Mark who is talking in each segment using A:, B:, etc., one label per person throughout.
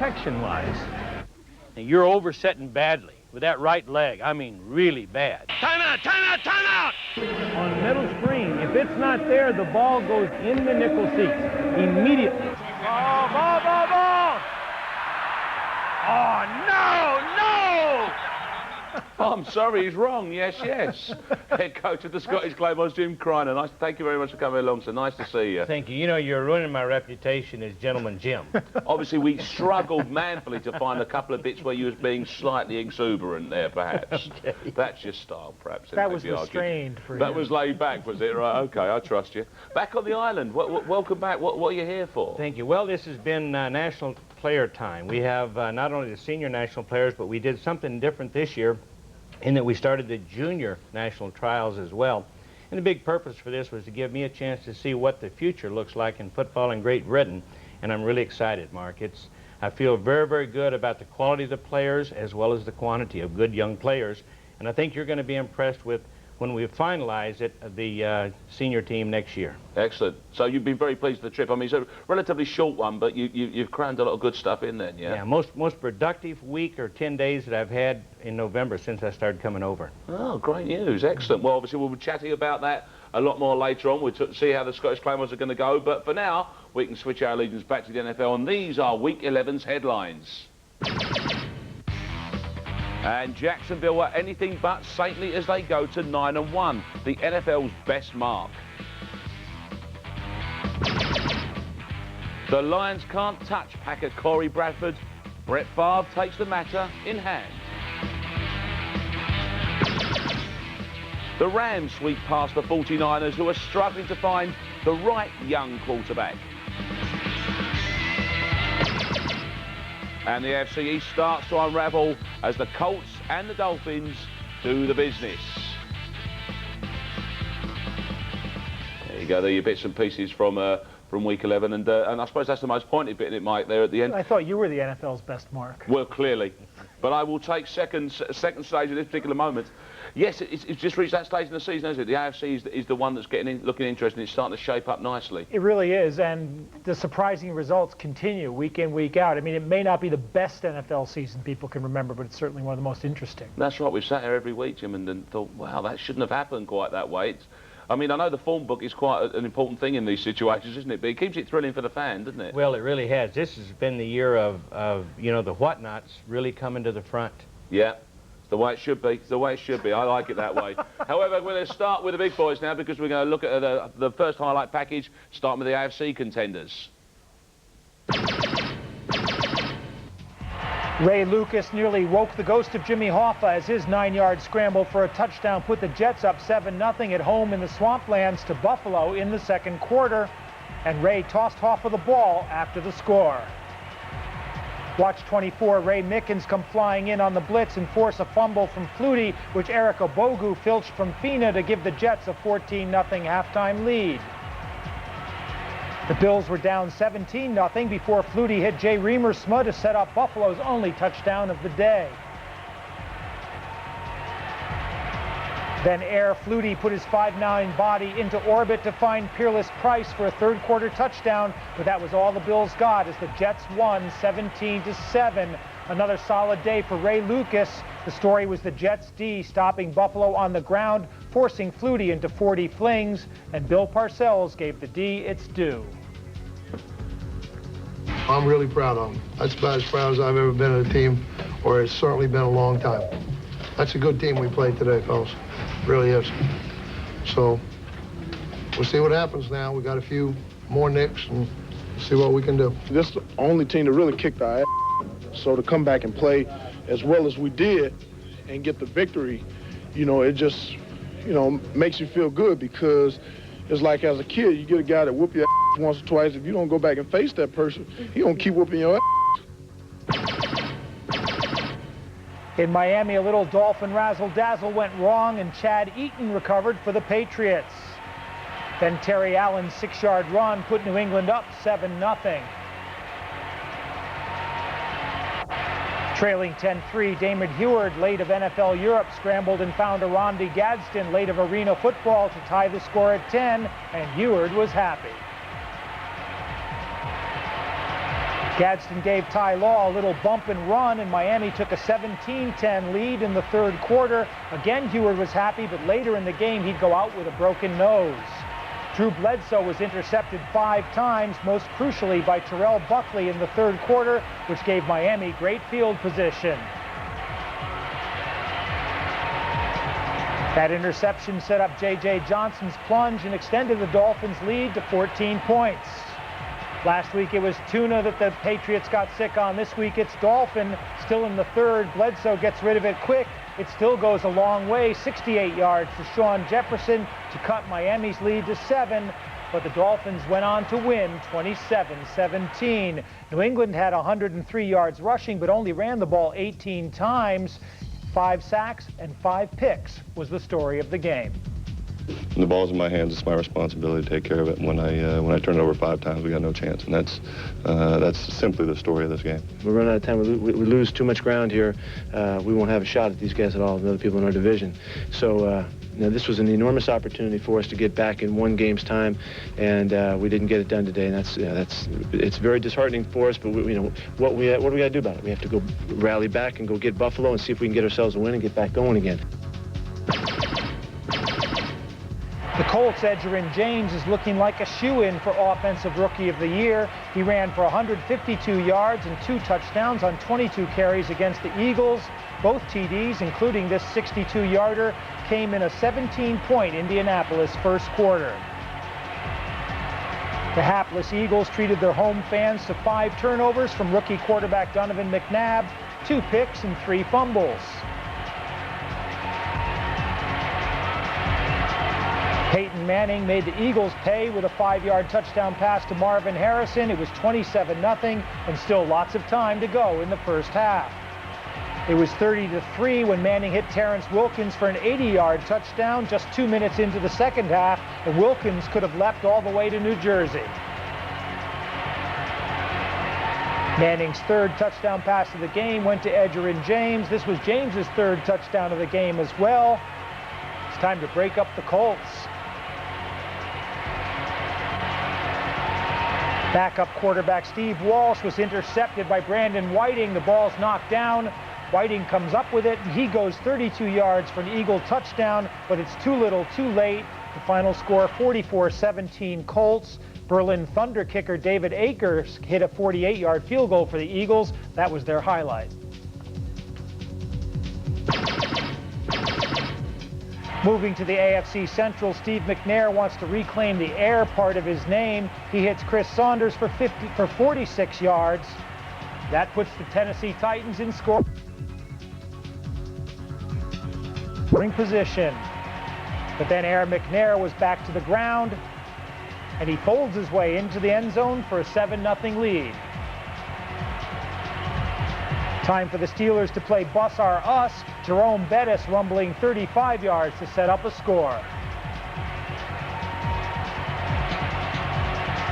A: protection-wise. You're oversetting badly with that right leg. I mean, really bad. Time out, time out, time out! On middle screen, if it's not there, the ball goes in the nickel seats immediately. Ball, ball, ball, ball! Oh, no, no!
B: Oh, I'm sorry, he's wrong. Yes, yes. Head coach of the Scottish Claymores, Jim Criner. Nice. Thank you very much for coming along, sir. Nice to see you.
A: Thank you. You know, you're ruining my reputation as Gentleman Jim.
B: Obviously, we struggled manfully to find a couple of bits where you was being slightly exuberant there, perhaps.
A: Okay.
B: That's your style, perhaps.
C: That was restrained for
B: That
C: him.
B: was laid back, was it? Right, okay, I trust you. Back on the island. Welcome back. What are you here for?
A: Thank you. Well, this has been national player time. We have not only the senior national players, but we did something different this year in that we started the junior national trials as well. And the big purpose for this was to give me a chance to see what the future looks like in football in Great Britain. And I'm really excited, Mark. I feel very, very good about the quality of the players as well as the quantity of good young players. And I think you're going to be impressed with when we finalize it, the senior team next year.
B: Excellent. So you've been very pleased with the trip. I mean, it's a relatively short one, but you've crammed a lot of good stuff in then, yeah?
A: Yeah, most productive week or 10 days that I've had in November since I started coming over.
B: Oh, great news. Excellent. Well, obviously, we'll be chatting about that a lot more later on. We'll see how the Scottish Claymores are going to go. But for now, we can switch our allegiance back to the NFL, and these are Week 11's headlines. And Jacksonville are anything but saintly as they go to 9-1, the NFL's best mark. The Lions can't touch Packer Corey Bradford. Brett Favre takes the matter in hand. The Rams sweep past the 49ers, who are struggling to find the right young quarterback. And the AFC East starts to unravel as the Colts and the Dolphins do the business. There you go, there are your bits and pieces from Week 11, and I suppose that's the most pointed bit, it Mike, there at the end.
C: I thought you were the NFL's best mark.
B: Well, clearly. But I will take second stage at this particular moment. Yes, it's just reached that stage in the season, hasn't it? The AFC is the one that's looking interesting. It's starting to shape up nicely.
C: It really is, and the surprising results continue week in, week out. I mean, it may not be the best NFL season people can remember, but it's certainly one of the most interesting.
B: That's right. We've sat here every week, Jim, and thought, wow, that shouldn't have happened quite that way. I mean, I know the form book is quite an important thing in these situations, isn't it? But it keeps it thrilling for the fan, doesn't it?
A: Well, it really has. This has been the year of you know, the whatnots really coming to the front.
B: Yeah. The way it should be. It's the way it should be. I like it that way. However, we're going to start with the big boys now because we're going to look at the first highlight package, starting with the AFC contenders.
C: Ray Lucas nearly woke the ghost of Jimmy Hoffa as his 9-yard scramble for a touchdown put the Jets up 7-0 at home in the Swamplands to Buffalo in the second quarter. And Ray tossed Hoffa the ball after the score. Watch 24, Ray Mickens come flying in on the blitz and force a fumble from Flutie, which Eric Obogu filched from Fina to give the Jets a 14-0 halftime lead. The Bills were down 17-0 before Flutie hit Jay Reamer-Smud to set up Buffalo's only touchdown of the day. Then Air Flutie put his 5'9" body into orbit to find Peerless Price for a third-quarter touchdown, but that was all the Bills got as the Jets won 17-7. Another solid day for Ray Lucas. The story was the Jets' D stopping Buffalo on the ground, forcing Flutie into 40 flings, and Bill Parcells gave the D its due.
D: I'm really proud of them. That's about as proud as I've ever been of a team, or it's certainly been a long time. That's a good team we played today, fellas. Really is. So we'll see what happens now. We got a few more nicks and see what we can do.
E: This is the only team that really kicked our ass. So to come back and play as well as we did and get the victory, you know, it just, you know, makes you feel good because it's like as a kid, you get a guy that whoop your ass once or twice. If you don't go back and face that person, he gonna keep whooping your ass.
C: In Miami, a little Dolphin razzle-dazzle went wrong, and Chad Eaton recovered for the Patriots. Then Terry Allen's 6-yard run put New England up 7-0. Trailing 10-3, Damon Heward, late of NFL Europe, scrambled and found Arondi Gadsden, late of Arena Football, to tie the score at 10, and Heward was happy. Gadsden gave Ty Law a little bump and run, and Miami took a 17-10 lead in the third quarter. Again, Heward was happy, but later in the game, he'd go out with a broken nose. Drew Bledsoe was intercepted 5 times, most crucially by Terrell Buckley in the third quarter, which gave Miami great field position. That interception set up J.J. Johnson's plunge and extended the Dolphins' lead to 14 points. Last week it was tuna that the Patriots got sick on. This week it's dolphin. Still in the third, Bledsoe gets rid of it quick. It still goes a long way, 68 yards to Sean Jefferson to cut Miami's lead to 7. But the Dolphins went on to win 27-17. New England had 103 yards rushing, but only ran the ball 18 times. 5 sacks and 5 picks was the story of the game.
F: When the ball's in my hands, it's my responsibility to take care of it. And when I turn it over 5 times, we got no chance. And that's simply the story of this game.
G: We run out of time. We lose too much ground here. We won't have a shot at these guys at all, the other people in our division. So this was an enormous opportunity for us to get back in one game's time, and we didn't get it done today. And it's very disheartening for us. But what do we got to do about it? We have to go rally back and go get Buffalo and see if we can get ourselves a win and get back going again.
C: The Colts' Edgerrin James is looking like a shoo-in for Offensive Rookie of the Year. He ran for 152 yards and 2 touchdowns on 22 carries against the Eagles. Both TDs, including this 62-yarder, came in a 17-point Indianapolis first quarter. The hapless Eagles treated their home fans to 5 turnovers from rookie quarterback Donovan McNabb, 2 picks and 3 fumbles. Peyton Manning made the Eagles pay with a 5-yard touchdown pass to Marvin Harrison. It was 27-0 and still lots of time to go in the first half. It was 30-3 when Manning hit Terrence Wilkins for an 80-yard touchdown just 2 minutes into the second half, and Wilkins could have leapt all the way to New Jersey. Manning's 3rd touchdown pass of the game went to Edgerrin James. This was James's 3rd touchdown of the game as well. It's time to break up the Colts. Backup quarterback Steve Walsh was intercepted by Brandon Whiting. The ball's knocked down. Whiting comes up with it, and he goes 32 yards for an Eagle touchdown, but it's too little, too late. The final score, 44-17 Colts. Berlin Thunder kicker David Akers hit a 48-yard field goal for the Eagles. That was their highlight. Moving to the AFC Central, Steve McNair wants to reclaim the air part of his name. He hits Chris Saunders for 46 yards. That puts the Tennessee Titans in scoring position. But then Air McNair was back to the ground, and he folds his way into the end zone for a 7-0 lead. Time for the Steelers to play Bus Our Us. Jerome Bettis rumbling 35 yards to set up a score.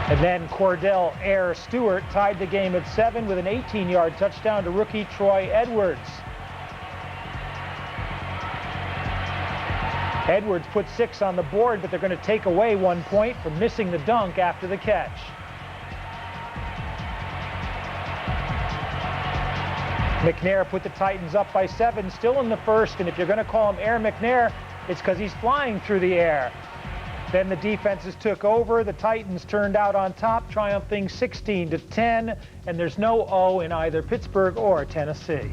C: And then Cordell Air Stewart tied the game at 7 with an 18-yard touchdown to rookie Troy Edwards. Edwards put 6 on the board, but they're going to take away 1 point for missing the dunk after the catch. McNair put the Titans up by 7, still in the first, and if you're going to call him Air McNair, it's because he's flying through the air. Then the defenses took over. The Titans turned out on top, triumphing 16-10, and there's no O in either Pittsburgh or Tennessee.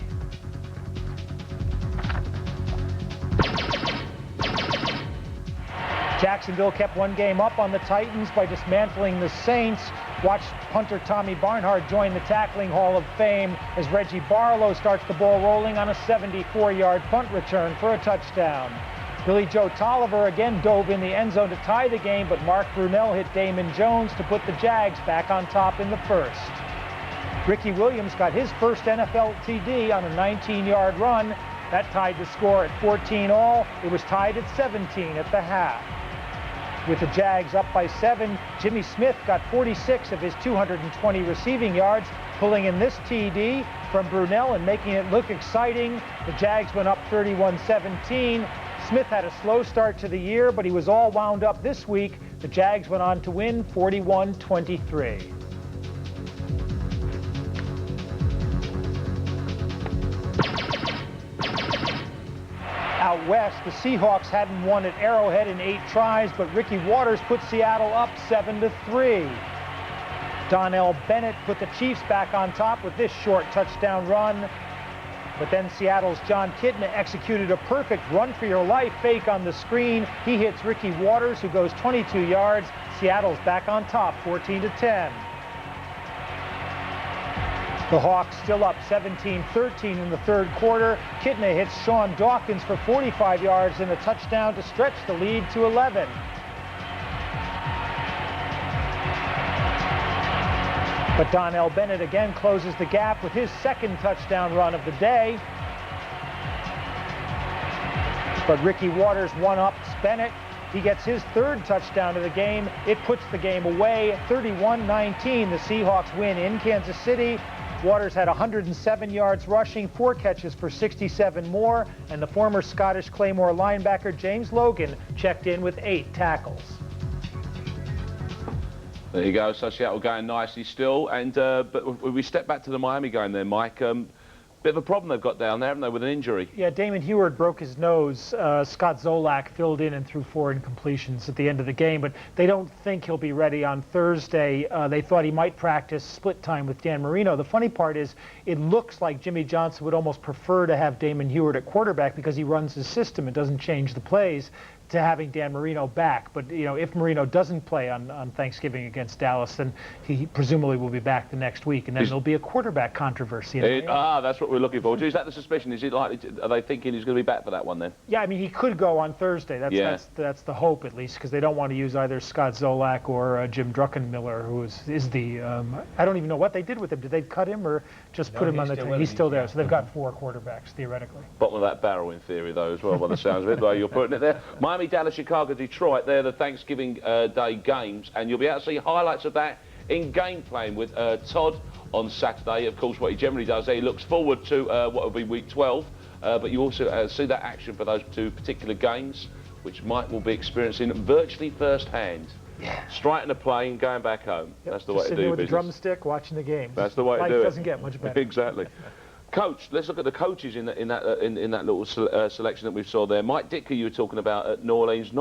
C: Jacksonville kept 1 game up on the Titans by dismantling the Saints. Watch punter Tommy Barnhart join the tackling Hall of Fame as Reggie Barlow starts the ball rolling on a 74-yard punt return for a touchdown. Billy Joe Tolliver again dove in the end zone to tie the game, but Mark Brunell hit Damon Jones to put the Jags back on top in the first. Ricky Williams got his first NFL TD on a 19-yard run. That tied the score at 14 all. It was tied at 17 at the half. With the Jags up by 7, Jimmy Smith got 46 of his 220 receiving yards, pulling in this TD from Brunell and making it look exciting. The Jags went up 31-17. Smith had a slow start to the year, but he was all wound up this week. The Jags went on to win 41-23. out west, the Seahawks hadn't won at Arrowhead in 8 tries, but Ricky Waters put Seattle up 7-3. Donnell Bennett put the Chiefs back on top with this short touchdown run. But then Seattle's John Kitna executed a perfect run-for-your-life fake on the screen. He hits Ricky Waters, who goes 22 yards. Seattle's back on top, 14-10. The Hawks still up 17-13 in the third quarter. Kitna hits Sean Dawkins for 45 yards and a touchdown to stretch the lead to 11. But Donnell Bennett again closes the gap with his second touchdown run of the day. But Ricky Waters one-ups Bennett. He gets his third touchdown of the game. It puts the game away, 31-19. The Seahawks win in Kansas City. Waters had 107 yards rushing, 4 catches for 67 more, and the former Scottish Claymore linebacker James Logan checked in with 8 tackles.
B: There you go, so Seattle going nicely still, and but we step back to the Miami game there, Mike. Bit of a problem they've got down there, haven't they, with an injury?
C: Yeah, Damon Heward broke his nose. Scott Zolak filled in and threw 4 incompletions at the end of the game, but they don't think he'll be ready on Thursday. They thought he might practice split time with Dan Marino. The funny part is it looks like Jimmy Johnson would almost prefer to have Damon Heward at quarterback because he runs his system and doesn't change the plays, to having Dan Marino back. But, you know, if Marino doesn't play on Thanksgiving against Dallas, then he presumably will be back the next week, and then there'll be a quarterback controversy.
B: That's what we're looking for. Is that the suspicion? Is it likely to, are they thinking he's going to be back for that one then?
C: Yeah, I mean, he could go on Thursday. That's the hope, at least, because they don't want to use either Scott Zolak or Jim Druckenmiller, who is the, I don't even know what they did with him. Did they cut him or just put him on the team? He's still there, so they've got 4 quarterbacks, theoretically.
B: Bottom of that barrel, in theory, though, as well, by the sounds of it, the way you're putting it there. Miami, Dallas, Chicago, Detroit, they're the Thanksgiving Day games, and you'll be able to see highlights of that in game playing with Todd on Saturday. Of course, what he generally does, he looks forward to what will be week 12, but you also see that action for those 2 particular games, which Mike will be experiencing virtually firsthand. Yeah. Striking a plane, going back home. Yep. That's the way to do
C: business. With
B: business.
C: A drumstick, watching the game.
B: That's the way to do it.
C: Life doesn't get much better.
B: Exactly. Coach, let's look at the coaches in that little selection that we saw there. Mike Ditka, you were talking about at New Orleans.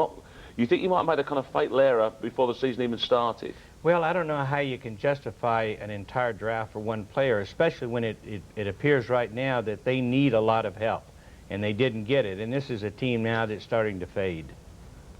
B: You think you might have made a kind of fatal error before the season even started?
A: Well, I don't know how you can justify an entire draft for one player, especially when it appears right now that they need a lot of help, and they didn't get it. And this is a team now that's starting to fade.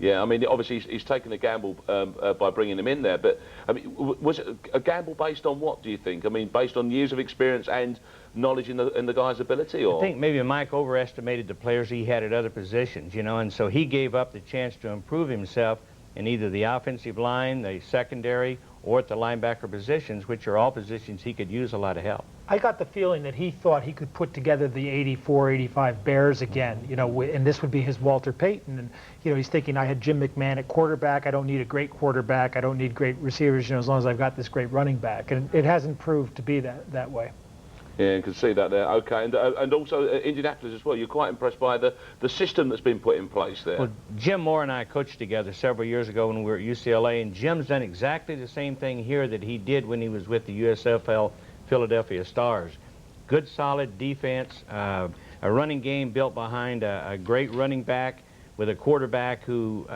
B: Yeah, I mean, obviously he's taken a gamble by bringing him in there, but I mean, was it a gamble based on what, do you think? I mean, based on years of experience and knowledge in the guy's ability, or?
A: I think maybe Mike overestimated the players he had at other positions, you know, and so he gave up the chance to improve himself in either the offensive line, the secondary, or at the linebacker positions, which are all positions he could use a lot of help.
C: I got the feeling that he thought he could put together the 84-85 Bears again, you know, and this would be his Walter Payton. And, you know, he's thinking, I had Jim McMahon at quarterback. I don't need a great quarterback. I don't need great receivers, you know, as long as I've got this great running back. And it hasn't proved to be that way.
B: Yeah, you can see that there. Okay, and also Indianapolis as well. You're quite impressed by the system that's been put in place there.
A: Well, Jim Moore and I coached together several years ago when we were at UCLA, and Jim's done exactly the same thing here that he did when he was with the USFL Philadelphia Stars. Good, solid defense, a running game built behind a great running back with a quarterback who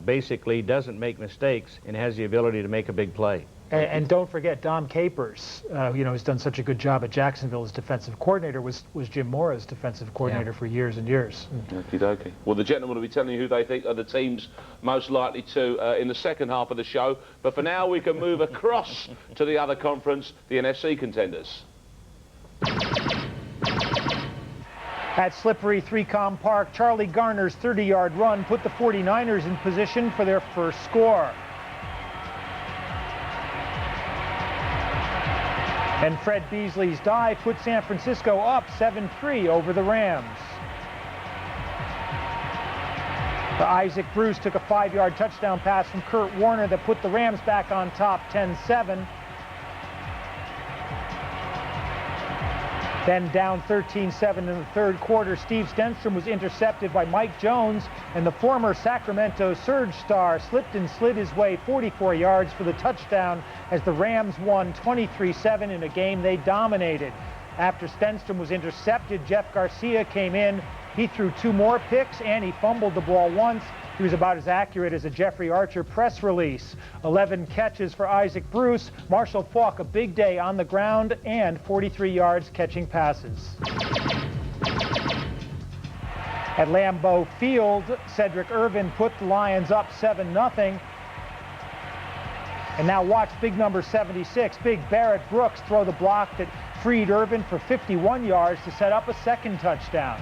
A: basically doesn't make mistakes and has the ability to make a big play.
C: And don't forget, Dom Capers, you know, who's done such a good job at Jacksonville as defensive coordinator, was Jim Mora's defensive coordinator for years and years.
B: Okie dokie. Well, the gentlemen will be telling you who they think are the teams most likely to in the second half of the show. But for now, we can move across to the other conference, the NFC contenders.
C: At slippery 3Com Park, Charlie Garner's 30-yard run put the 49ers in position for their first score. And Fred Beasley's dive put San Francisco up 7-3 over the Rams. Isaac Bruce took a 5-yard touchdown pass from Kurt Warner that put the Rams back on top 10-7. Then down 13-7 in the third quarter, Steve Stenstrom was intercepted by Mike Jones, and the former Sacramento Surge star slipped and slid his way 44 yards for the touchdown as the Rams won 23-7 in a game they dominated. After Stenstrom was intercepted, Jeff Garcia came in He threw 2 more picks, and he fumbled the ball once. He was about as accurate as a Jeffrey Archer press release. 11 catches for Isaac Bruce. Marshall Faulk, a big day on the ground, and 43 yards catching passes. At Lambeau Field, Cedric Irvin put the Lions up 7-0. And now watch big number 76, big Barrett Brooks, throw the block that freed Irvin for 51 yards to set up a second touchdown.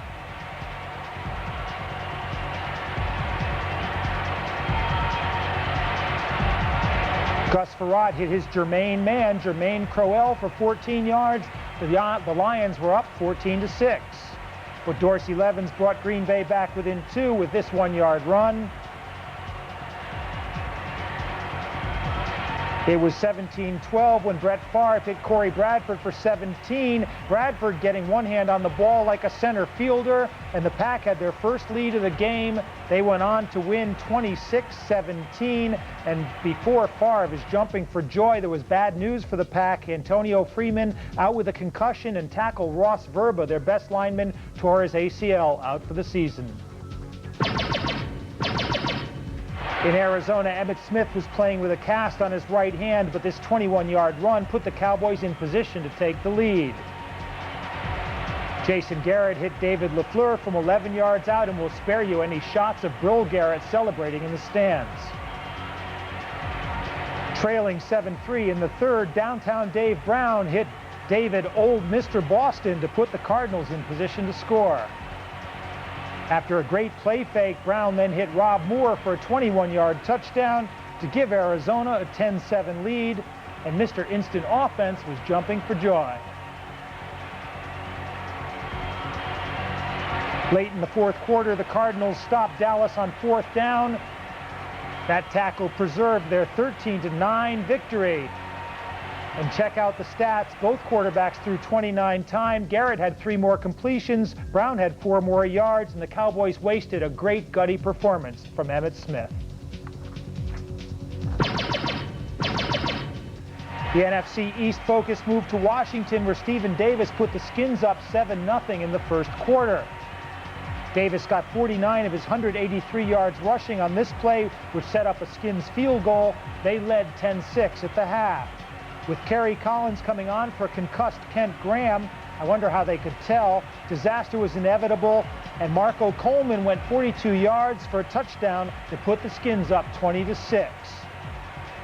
C: Gus Farad hit his Jermaine man, Jermaine Crowell, for 14 yards. The Lions were up 14-6. But Dorsey Levens brought Green Bay back within 2 with this 1-yard run. It was 17-12 when Brett Favre hit Corey Bradford for 17. Bradford getting one hand on the ball like a center fielder, and the Pack had their first lead of the game. They went on to win 26-17, and before Favre is jumping for joy, there was bad news for the Pack. Antonio Freeman out with a concussion, and tackle Ross Verba, their best lineman, tore his ACL, out for the season. In Arizona, Emmitt Smith was playing with a cast on his right hand, but this 21-yard run put the Cowboys in position to take the lead. Jason Garrett hit David LaFleur from 11 yards out, and we'll spare you any shots of Brill Garrett celebrating in the stands. Trailing 7-3 in the third, downtown Dave Brown hit David Old Mr. Boston to put the Cardinals in position to score. After a great play fake, Brown then hit Rob Moore for a 21-yard touchdown to give Arizona a 10-7 lead, and Mr. Instant Offense was jumping for joy. Late in the fourth quarter, the Cardinals stopped Dallas on 4th down. That tackle preserved their 13-9 victory. And check out the stats. Both quarterbacks threw 29 times. Garrett had 3 more completions. Brown had 4 more yards, and the Cowboys wasted a great gutty performance from Emmitt Smith. The NFC East focus moved to Washington, where Stephen Davis put the Skins up 7-0 in the first quarter. Davis got 49 of his 183 yards rushing on this play, which set up a Skins field goal. They led 10-6 at the half. With Kerry Collins coming on for concussed Kent Graham, I wonder how they could tell. Disaster was inevitable, and Marco Coleman went 42 yards for a touchdown to put the Skins up 20-6.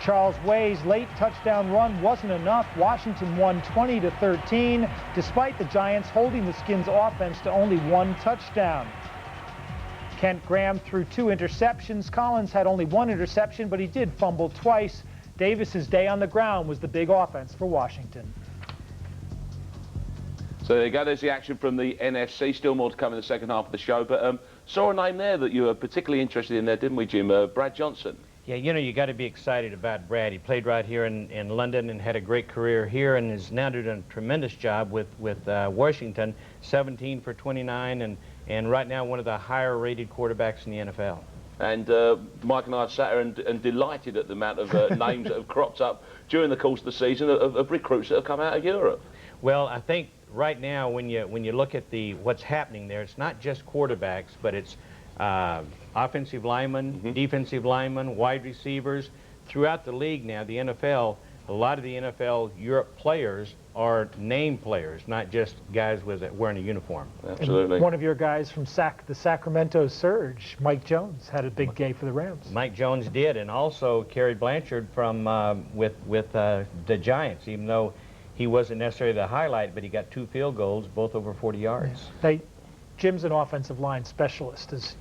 C: Charles Way's late touchdown run wasn't enough. Washington won 20-13, despite the Giants holding the Skins offense to only 1 touchdown. Kent Graham threw 2 interceptions. Collins had only 1 interception, but he did fumble twice. Davis's day on the ground was the big offense for Washington.
B: So there you go, there's the action from the NFC. Still more to come in the second half of the show, but saw a name there that you were particularly interested in there, didn't we, Jim? Brad Johnson.
A: Yeah, you know, you got to be excited about Brad. He played right here in London and had a great career here, and is now doing a tremendous job with Washington. 17 for 29, and right now one of the higher rated quarterbacks in the NFL.
B: And Mike and I have sat here and delighted at the amount of names that have cropped up during the course of the season of recruits that have come out of Europe.
A: Well, I think right now when you look at what's happening there, it's not just quarterbacks, but it's offensive linemen, defensive linemen, wide receivers. Throughout the league now, the NFL, a lot of the NFL Europe players are name players, not just guys wearing a uniform.
B: Absolutely.
C: And one of your guys from the Sacramento Surge, Mike Jones, had a big day for the Rams.
A: Mike Jones did, and also Kerry Blanchard from with the Giants, even though he wasn't necessarily the highlight, but he got 2 field goals, both over 40 yards.
C: Yeah. Jim's an offensive line specialist. As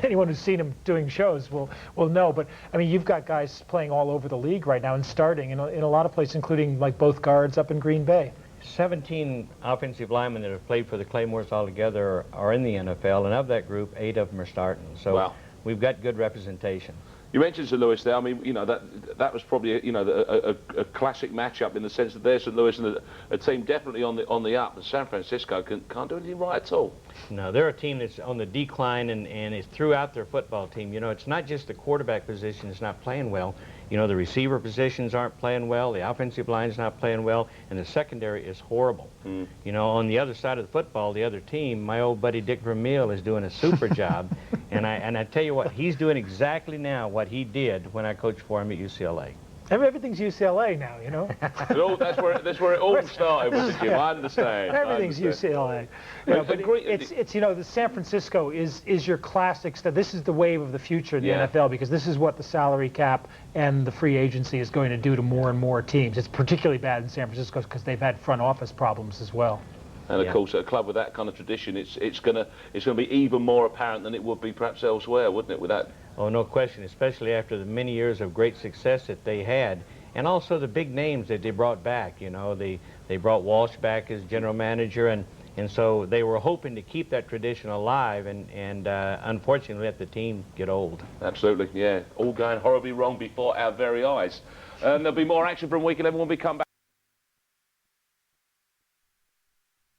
C: anyone who's seen him doing shows will know. But I mean, you've got guys playing all over the league right now and starting in a lot of places, including like both guards up in Green Bay.
A: 17 offensive linemen that have played for the Claymores altogether are in the NFL, and of that group, 8 of them are starting. So
B: wow.
A: We've got good representation.
B: You mentioned St. Louis there. I mean, you know, that was probably a classic matchup in the sense that there's St. Louis and a team definitely on the up. And San Francisco can't do anything right at all.
A: No, they're a team that's on the decline and is throughout their football team. You know, it's not just the quarterback position is not playing well. You know, the receiver positions aren't playing well, the offensive line's not playing well, and the secondary is horrible. You know, on the other side of the football, the other team, my old buddy Dick Vermeil is doing a super job. And I tell you what, he's doing exactly now what he did when I coached for him at UCLA.
C: Everything's UCLA now, you know.
B: That's where it all started, was it, Jim? I understand.
C: Everything's UCLA. Yeah, but it's you know, the San Francisco is your classic stuff. This is the wave of the future in the NFL, because this is what the salary cap and the free agency is going to do to more and more teams. It's particularly bad in San Francisco because they've had front office problems as well.
B: And of course, at a club with that kind of tradition, it's gonna be even more apparent than it would be perhaps elsewhere, wouldn't it? With that.
A: Oh, no question, especially after the many years of great success that they had, and also the big names that they brought back. You know, they brought Walsh back as general manager, and so they were hoping to keep that tradition alive, and unfortunately let the team get old.
B: Absolutely, yeah. All going horribly wrong before our very eyes. There'll be more action from Week 11 when we come back.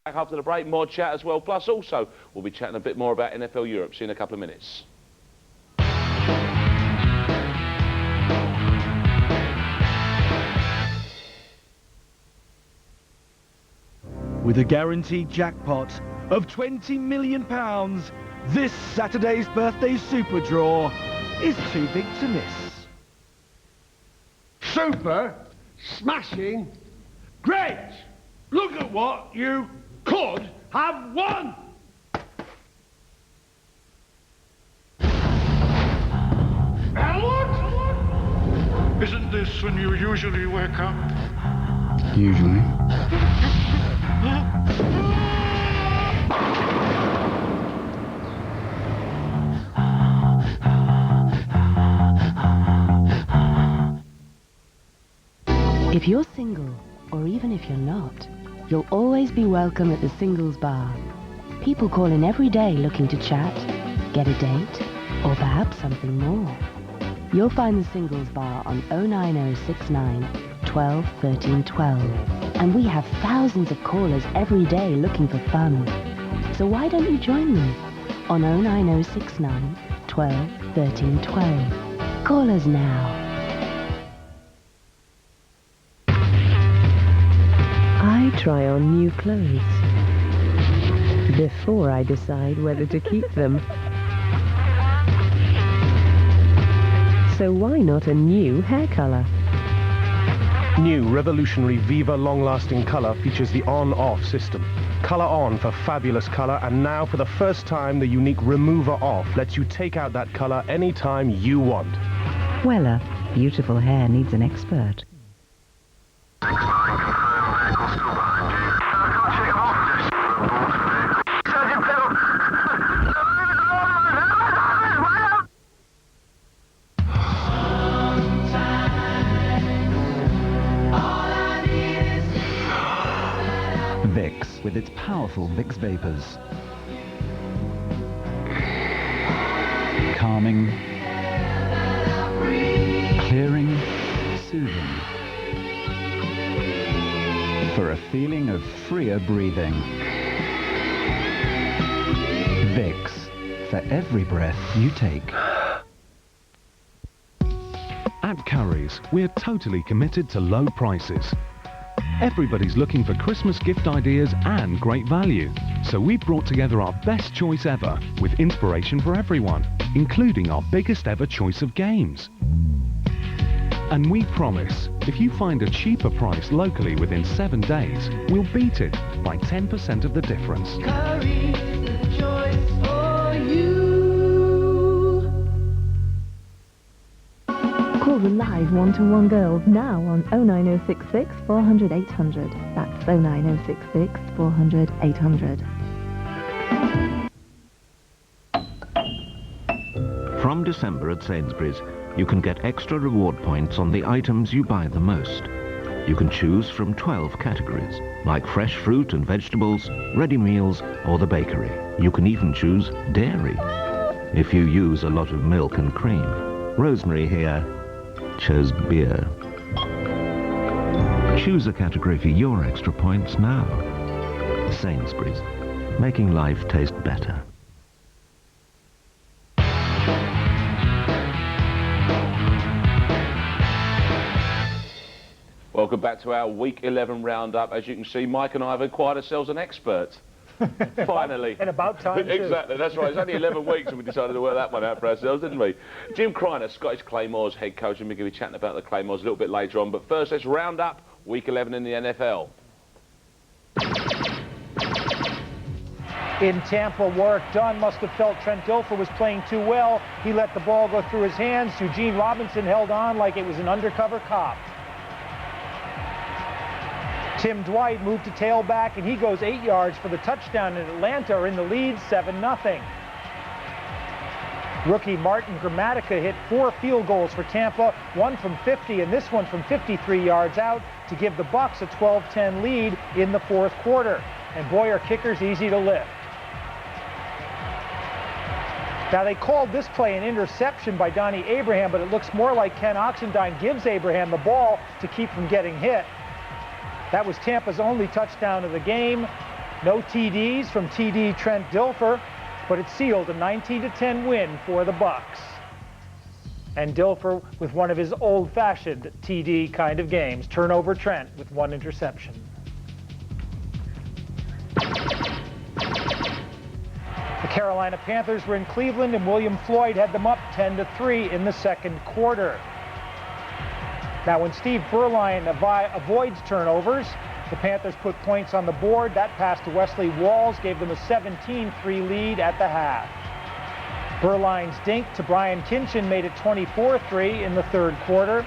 B: Back after the break, more chat as well. Plus, also, we'll be chatting a bit more about NFL Europe. See you in a couple of minutes.
H: With a guaranteed jackpot of £20 million, this Saturday's birthday super draw is too big to miss.
I: Super? Smashing? Great! Look at what you could have won! What? Isn't this when you usually wake up?
J: Usually.
K: If you're single, or even if you're not, you'll always be welcome at the Singles Bar. People call in every day looking to chat, get a date, or perhaps something more. You'll find the Singles Bar on 09069 12 13 12. And we have thousands of callers every day looking for fun. So why don't you join me on 09069 12 13 12. Call us now. I try on new clothes before I decide whether to keep them. So why not a new hair color?
L: New revolutionary Viva long-lasting color features the on-off system. Color on for fabulous color, and now for the first time the unique remover off lets you take out that color anytime you want.
K: Wella, beautiful hair needs an expert.
J: Vicks, with its powerful Vicks Vapors. Calming, clearing, soothing. For a feeling of freer breathing. Vicks, for every breath you take.
M: At Currys, we're totally committed to low prices. Everybody's looking for Christmas gift ideas and great value. So we've brought together our best choice ever with inspiration for everyone, including our biggest ever choice of games. And we promise, if you find a cheaper price locally within 7 days, we'll beat it by 10% of the difference.
N: Currys, the choice for you.
K: Call the live one-to-one girls now on 09066 400 800. That's 09066 400 800.
O: From December at Sainsbury's, you can get extra reward points on the items you buy the most. You can choose from 12 categories, like fresh fruit and vegetables, ready meals, or the bakery. You can even choose dairy, if you use a lot of milk and cream. Rosemary here chose beer. Choose a category for your extra points now. Sainsbury's, making life taste better.
B: Welcome back to our Week 11 roundup. As you can see, Mike and I have acquired ourselves an expert. Finally.
C: And about time, too.
B: Exactly, that's right. It's only 11 weeks and we decided to work that one out for ourselves, didn't we? Jim Criner, Scottish Claymores head coach, and we're going to be chatting about the Claymores a little bit later on. But first, let's round up Week 11 in the NFL.
C: In Tampa, Warwick Dunn must have felt Trent Dilfer was playing too well. He let the ball go through his hands. Eugene Robinson held on like it was an undercover cop. Tim Dwight moved to tailback, and he goes 8 yards for the touchdown, and Atlanta are in the lead 7-0. Rookie Martin Gramatica hit 4 field goals for Tampa, one from 50 and this one from 53 yards out to give the Bucs a 12-10 lead in the fourth quarter. And boy, are kickers easy to lift. Now, they called this play an interception by Donnie Abraham, but it looks more like Ken Oxendine gives Abraham the ball to keep from getting hit. That was Tampa's only touchdown of the game. No TDs from TD Trent Dilfer, but it sealed a 19-10 win for the Bucs. And Dilfer with one of his old-fashioned TD kind of games. Turnover Trent with 1 interception. The Carolina Panthers were in Cleveland, and William Floyd had them up 10-3 in the second quarter. Now, when Steve Berline avoids turnovers, the Panthers put points on the board. That pass to Wesley Walls gave them a 17-3 lead at the half. Berline's dink to Brian Kinchin made it 24-3 in the third quarter.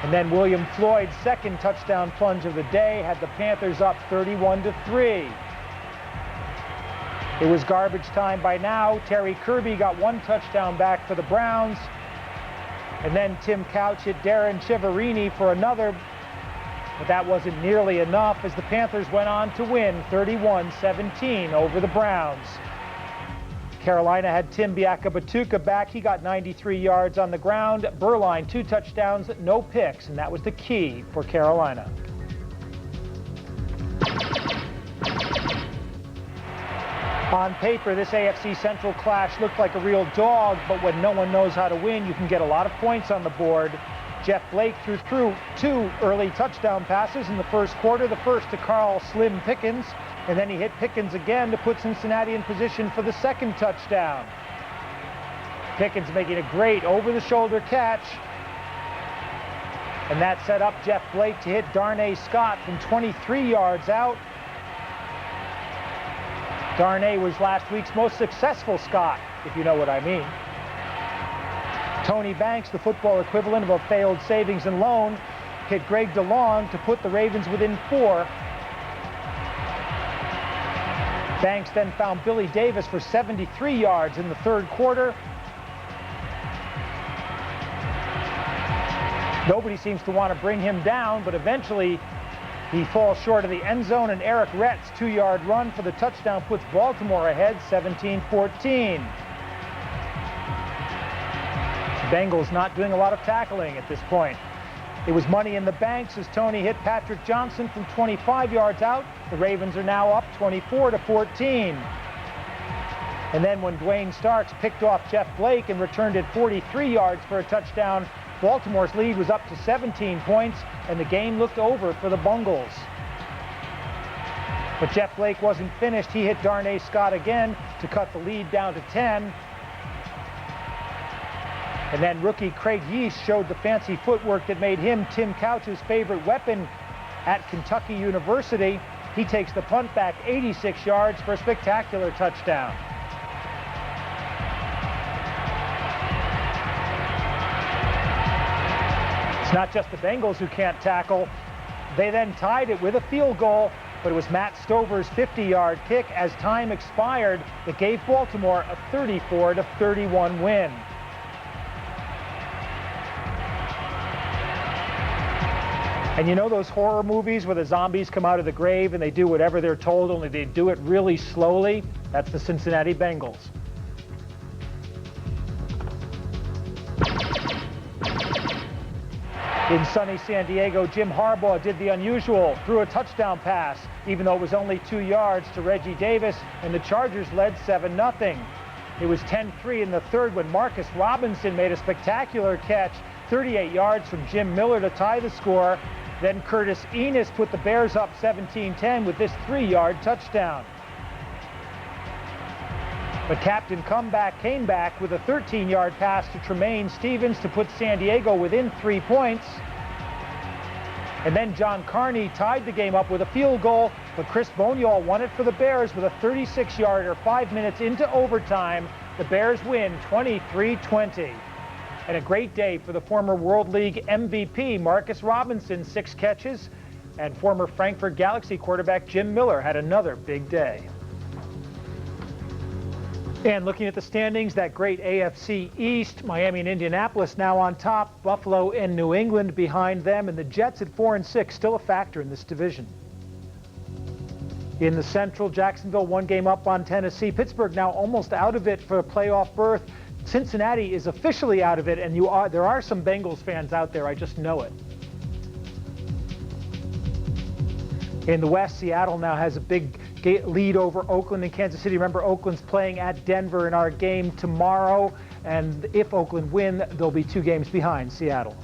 C: And then William Floyd's second touchdown plunge of the day had the Panthers up 31-3. It was garbage time by now. Terry Kirby got 1 touchdown back for the Browns. And then Tim Couch hit Darren Chiaverini for another, but that wasn't nearly enough as the Panthers went on to win 31-17 over the Browns. Carolina had Tim Biakabatuka back. He got 93 yards on the ground. Berline, 2 touchdowns, no picks, and that was the key for Carolina. On paper, this AFC Central clash looked like a real dog, but when no one knows how to win, you can get a lot of points on the board. Jeff Blake threw 2 early touchdown passes in the first quarter, the first to Carl Slim Pickens, and then he hit Pickens again to put Cincinnati in position for the second touchdown. Pickens making a great over-the-shoulder catch, and that set up Jeff Blake to hit Darnay Scott from 23 yards out. Darnay was last week's most successful Scott, if you know what I mean. Tony Banks, the football equivalent of a failed savings and loan, hit Greg DeLong to put the Ravens within 4. Banks then found Billy Davis for 73 yards in the third quarter. Nobody seems to want to bring him down, but eventually he falls short of the end zone, and Eric Rett's 2-yard run for the touchdown puts Baltimore ahead 17-14. Bengals not doing a lot of tackling at this point. It was money in the banks as Tony hit Patrick Johnson from 25 yards out. The Ravens are now up 24-14. And then when Dwayne Starks picked off Jeff Blake and returned it 43 yards for a touchdown, Baltimore's lead was up to 17 points, and the game looked over for the Bungles. But Jeff Blake wasn't finished. He hit Darnay Scott again to cut the lead down to 10. And then rookie Craig Yeast showed the fancy footwork that made him Tim Couch's favorite weapon at Kentucky University. He takes the punt back 86 yards for a spectacular touchdown. It's not just the Bengals who can't tackle. They then tied it with a field goal, but it was Matt Stover's 50-yard kick as time expired that gave Baltimore a 34-31 win. And you know those horror movies where the zombies come out of the grave and they do whatever they're told, only they do it really slowly? That's the Cincinnati Bengals. In sunny San Diego, Jim Harbaugh did the unusual, threw a touchdown pass, even though it was only 2 yards, to Reggie Davis, and the Chargers led 7-0. It was 10-3 in the third when Marcus Robinson made a spectacular catch, 38 yards from Jim Miller to tie the score. Then Curtis Enos put the Bears up 17-10 with this 3-yard touchdown. But Captain Comeback came back with a 13-yard pass to Tremaine Stevens to put San Diego within 3 points. And then John Carney tied the game up with a field goal, but Chris Boniol won it for the Bears with a 36-yarder 5 minutes into overtime. The Bears win 23-20. And a great day for the former World League MVP Marcus Robinson, 6 catches, and former Frankfurt Galaxy quarterback Jim Miller had another big day. And looking at the standings, that great AFC East, Miami and Indianapolis now on top, Buffalo and New England behind them, and the Jets at 4-6, still a factor in this division. In the Central, Jacksonville 1 game up on Tennessee. Pittsburgh now almost out of it for a playoff berth. Cincinnati is officially out of it, and there are some Bengals fans out there, I just know it. In the West, Seattle now has a big lead over Oakland and Kansas City. Remember, Oakland's playing at Denver in our game tomorrow, and if Oakland win, they'll be 2 games behind Seattle.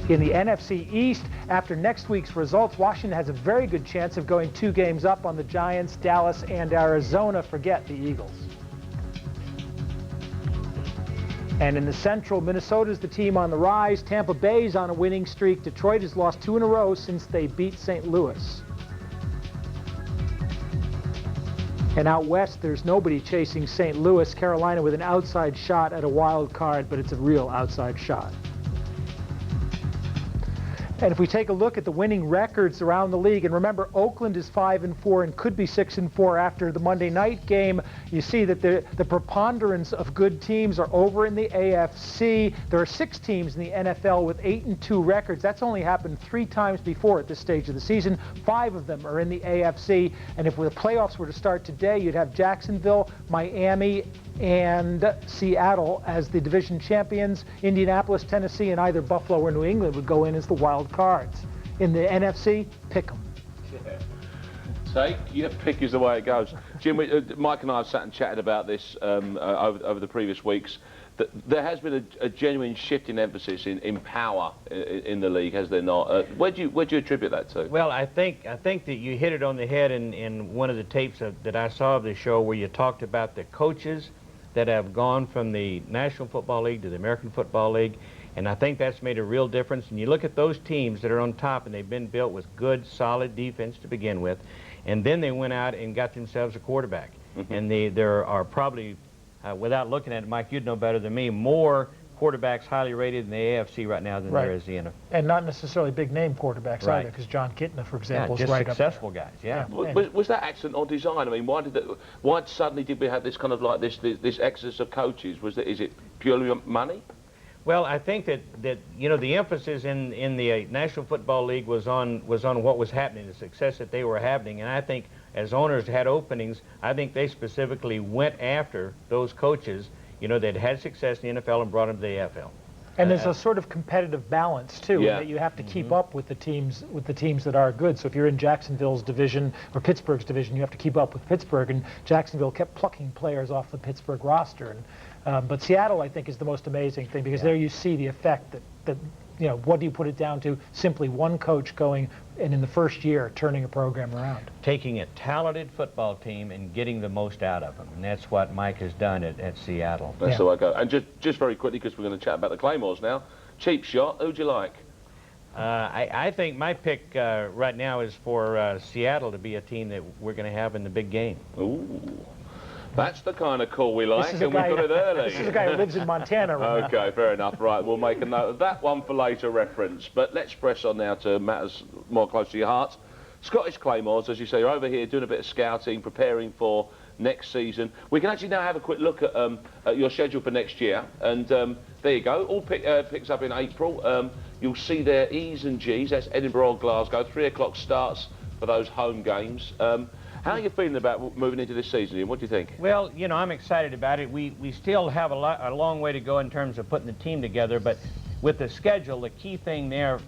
C: In the NFC East, after next week's results, Washington has a very good chance of going 2 games up on the Giants, Dallas, and Arizona. Forget the Eagles. And in the Central, Minnesota's the team on the rise. Tampa Bay's on a winning streak. Detroit has lost 2 in a row since they beat St. Louis. And out west, there's nobody chasing St. Louis. Carolina with an outside shot at a wild card, but it's a real outside shot. And if we take a look at the winning records around the league, and remember, Oakland is 5-4 and could be 6-4 after the Monday night game, you see that the preponderance of good teams are over in the AFC. There are 6 teams in the NFL with 8-2 records. That's only happened 3 times before at this stage of the season. 5 of them are in the AFC. And if the playoffs were to start today, you'd have Jacksonville, Miami, and Seattle as the division champions. Indianapolis, Tennessee, and either Buffalo or New England would go in as the wild cards. In the NFC, pick them.
B: Pick is the way it goes. Jim, Mike and I have sat and chatted about this over the previous weeks. There has been a genuine shift in emphasis in power in the league, has there not? Where do you attribute that to?
A: Well, I think that you hit it on the head in one of the tapes that I saw of the show, where you talked about the coaches that have gone from the National Football League to the American Football League, and I think that's made a real difference. And you look at those teams that are on top, and they've been built with good, solid defense to begin with, and then they went out and got themselves a quarterback. And there are probably, without looking at it, Mike, you'd know better than me, more quarterbacks highly rated in the AFC right now than there is the NFL.
C: And not necessarily big-name quarterbacks either, because John Kitna, for example, is right up there.
A: Successful guys, yeah.
B: Was that accident or design? I mean, why suddenly did we have this kind of like this exodus of coaches? Is it purely money?
A: Well, I think that you know, the emphasis in the National Football League was on what was happening, the success that they were having, and I think as owners had openings, I think they specifically went after those coaches, you know, that had success in the NFL and brought them to the AFL.
C: And there's a sort of competitive balance too, that you have to keep up with the teams that are good. So if you're in Jacksonville's division or Pittsburgh's division, you have to keep up with Pittsburgh, and Jacksonville kept plucking players off the Pittsburgh roster. And but Seattle, I think, is the most amazing thing, because there you see the effect that you know, what do you put it down to? Simply one coach going and in the first year turning a program around.
A: Taking a talented football team and getting the most out of them, and that's what Mike has done at Seattle.
B: That's the way I go. And just very quickly, because we're going to chat about the Claymores now, cheap shot, who'd you like?
A: I think my pick right now is for Seattle to be a team that we're going to have in the big game.
B: Ooh. That's the kind of call we like, and we got it early.
C: This is a guy who lives in Montana right now.
B: Okay, fair enough. Right, we'll make a note of that one for later reference. But let's press on now to matters more close to your heart. Scottish Claymores, as you say, you're over here doing a bit of scouting, preparing for next season. We can actually now have a quick look at your schedule for next year. And there you go. All picks up in April. You'll see there E's and G's. That's Edinburgh or Glasgow. 3 o'clock starts for those home games. How are you feeling about moving into this season, Ian? What do you think?
A: Well, you know, I'm excited about it. We still have a long way to go in terms of putting the team together, but with the schedule, the key thing there,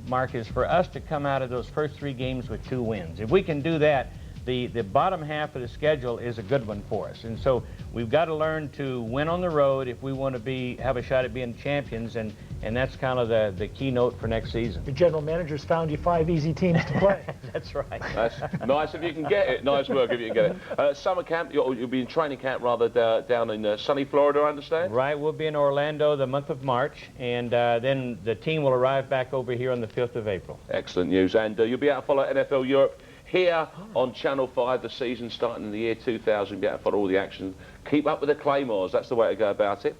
A: Mark, is for us to come out of those first 3 games with 2 wins. If we can do that, the bottom half of the schedule is a good one for us. And so we've got to learn to win on the road if we want to have a shot at being champions, and that's kind of the keynote for next season.
C: The general manager's found you 5 easy teams to play.
A: That's right.
B: That's nice if you can get it. Nice work if you can get it. Summer camp, you'll be in training camp rather down in sunny Florida, I understand?
A: Right, we'll be in Orlando the month of March, and then the team will arrive back over here on the 5th of April.
B: Excellent news. And you'll be able to follow NFL Europe here on Channel 5, the season starting in the year 2000. You'll be able to follow all the action. Keep up with the Claymores. That's the way to go about it.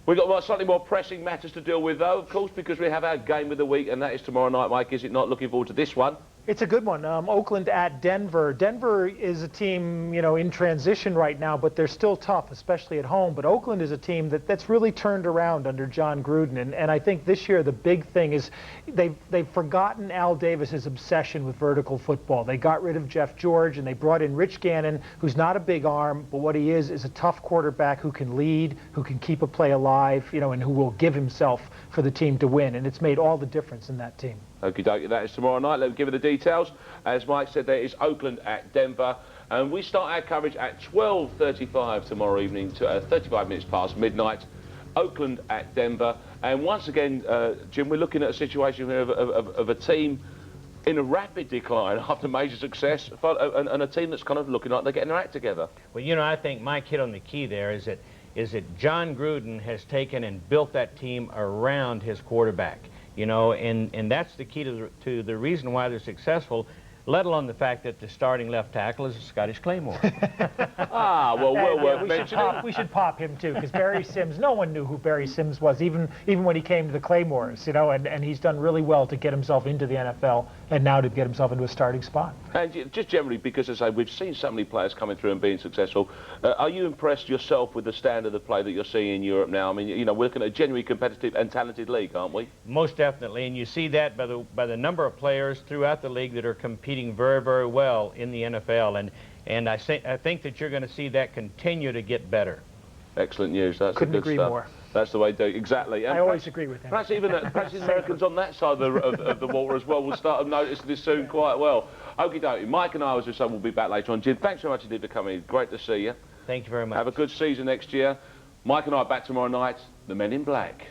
B: We've got slightly more pressing matters to deal with, though, of course, because we have our game of the week, and that is tomorrow night, Mike, is it not? Looking forward to this one.
C: It's a good one. Oakland at Denver. Denver is a team, you know, in transition right now, but they're still tough, especially at home. But Oakland is a team that's really turned around under John Gruden. And I think this year the big thing is they've forgotten Al Davis's obsession with vertical football. They got rid of Jeff George, and they brought in Rich Gannon, who's not a big arm, but what he is a tough quarterback who can lead, who can keep a play alive, you know, and who will give himself for the team to win. And it's made all the difference in that team.
B: Okie dokie, that is tomorrow night. Let me give you the details. As Mike said, there is Oakland at Denver. And we start our coverage at 12:35 tomorrow evening, to 35 minutes past midnight. Oakland at Denver. And once again, Jim, we're looking at a situation here of a team in a rapid decline after major success, and a team that's kind of looking like they're getting their act together.
A: Well, you know, I think Mike hit on the key there, is that John Gruden has taken and built that team around his quarterback. You know, and that's the key to the reason why they're successful, let alone the fact that the starting left tackle is a Scottish Claymore.
B: Well worth mentioning.
C: We should pop him too, because Barry Sims, no one knew who Barry Sims was, even when he came to the Claymores, you know, and he's done really well to get himself into the NFL and now to get himself into a starting spot.
B: And just generally, because as I say, we've seen so many players coming through and being successful. Are you impressed yourself with the standard of play that you're seeing in Europe now? I mean, you know, we're looking at a genuinely competitive and talented league, aren't we?
A: Most definitely, and you see that by the number of players throughout the league that are competing very, very well in the NFL, and I think that you're going to see that continue to get better.
B: Excellent news. That's
C: Couldn't
B: good
C: agree
B: stuff.
C: more.
B: That's the way to do it. Exactly. And
C: I always agree with him.
B: Perhaps even perhaps the Americans on that side of the water as well will start to notice this soon quite well. Okie dokie. Mike and I, as we say, will be back later on. Jim, thanks so much indeed for coming. Great to see you.
A: Thank you very much.
B: Have a good season next year. Mike and I are back tomorrow night. The Men in Black.